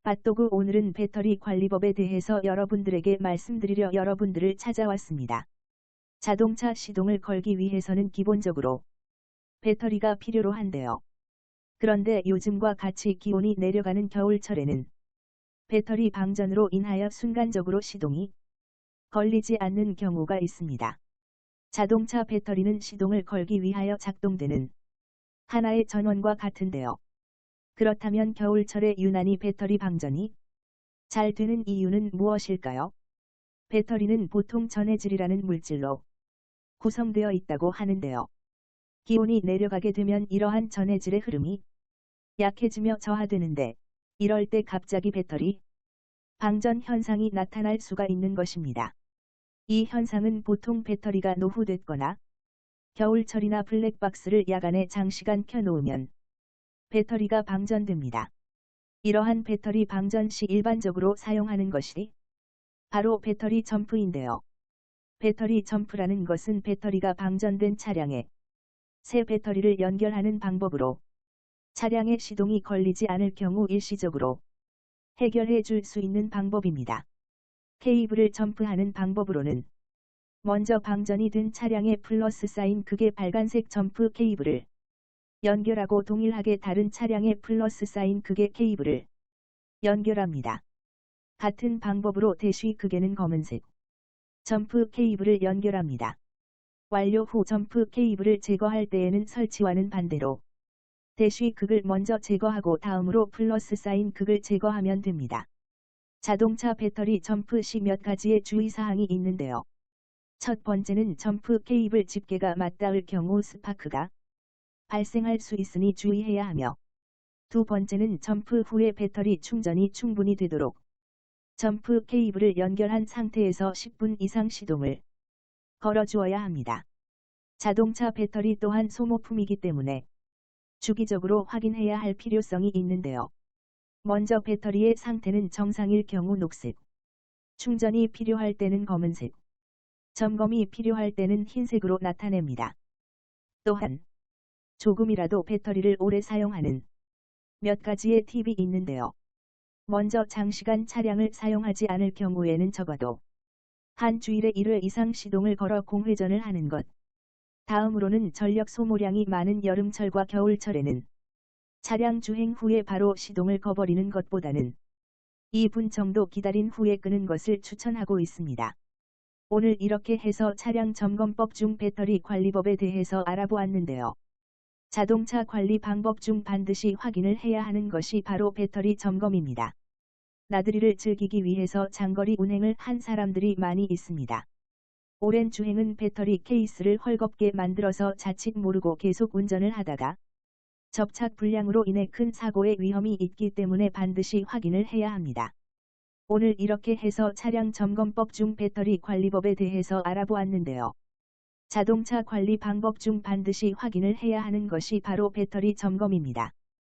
핫도그 오늘은 배터리 관리법에 대해서 여러분들에게 말씀드리려 여러분들을 찾아왔습니다. 자동차 시동을 걸기 위해서는 기본적으로 배터리가 필요로 한데요. 그런데 요즘과 같이 기온이 내려가는 겨울철에는 배터리 방전으로 인하여 순간적으로 시동이 걸리지 않는 경우가 있습니다. 자동차 배터리는 시동을 걸기 위하여 작동되는 하나의 전원과 같은데요. 그렇다면 겨울철에 유난히 배터리 방전이 잘 되는 이유는 무엇일까요? 배터리는 보통 전해질이라는 물질로 구성되어 있다고 하는데요. 기온이 내려가게 되면 이러한 전해질의 흐름이 약해지며 저하되는데, 이럴 때 갑자기 배터리 방전 현상이 나타날 수가 있는 것입니다. 이 현상은 보통 배터리가 노후됐거나 겨울철이나 블랙박스를 야간에 장시간 켜놓으면 배터리가 방전됩니다. 이러한 배터리 방전 시 일반적으로 사용하는 것이 바로 배터리 점프인데요. 배터리 점프라는 것은 배터리가 방전된 차량에 새 배터리를 연결하는 방법으로 차량의 시동이 걸리지 않을 경우 일시적으로 해결해 줄 수 있는 방법입니다. 케이블을 점프하는 방법으로는 먼저 방전이 된 차량에 플러스 사인 극의 빨간색 점프 케이블을 연결하고 동일하게 다른 차량에 플러스 사인 극의 케이블을 연결합니다. 같은 방법으로 대쉬 극에는 검은색 점프 케이블을 연결합니다. 완료 후 점프 케이블을 제거할 때에는 설치와는 반대로 대쉬 극을 먼저 제거하고 다음으로 플러스 사인 극을 제거하면 됩니다. 자동차 배터리 점프 시 몇 가지의 주의사항이 있는데요. 첫 번째는 점프 케이블 집게가 맞닿을 경우 스파크가 발생할 수 있으니 주의해야 하며, 두 번째는 점프 후에 배터리 충전이 충분히 되도록 점프 케이블을 연결한 상태에서 10분 이상 시동을 걸어주어야 합니다. 자동차 배터리 또한 소모품이기 때문에 주기적으로 확인해야 할 필요성이 있는데요. 먼저 배터리의 상태는 정상일 경우 녹색, 충전이 필요할 때는 검은색, 점검이 필요할 때는 흰색으로 나타냅니다. 또한 조금이라도 배터리를 오래 사용하는 몇 가지의 팁이 있는데요. 먼저 장시간 차량을 사용하지 않을 경우에는 적어도 한 주일에 1회 이상 시동을 걸어 공회전을 하는 것. 다음으로는 전력 소모량이 많은 여름철과 겨울철에는 차량 주행 후에 바로 시동을 꺼버리는 것보다는 2분 정도 기다린 후에 끄는 것을 추천하고 있습니다. 오늘 이렇게 해서 차량 점검법 중 배터리 관리법에 대해서 알아보았는데요. 자동차 관리 방법 중 반드시 확인을 해야 하는 것이 바로 배터리 점검입니다. 나들이를 즐기기 위해서 장거리 운행을 한 사람들이 많이 있습니다. 오랜 주행은 배터리 케이스를 헐겁게 만들어서 자칫 모르고 계속 운전을 하다가 접착 불량으로 인해 큰 사고의 위험이 있기 때문에 반드시 확인을 해야 합니다. 오늘 이렇게 해서 차량 점검법 중 배터리 관리법에 대해서 알아보았는데요. 자동차 관리 방법 중 반드시 확인을 해야 하는 것이 바로 배터리 점검입니다.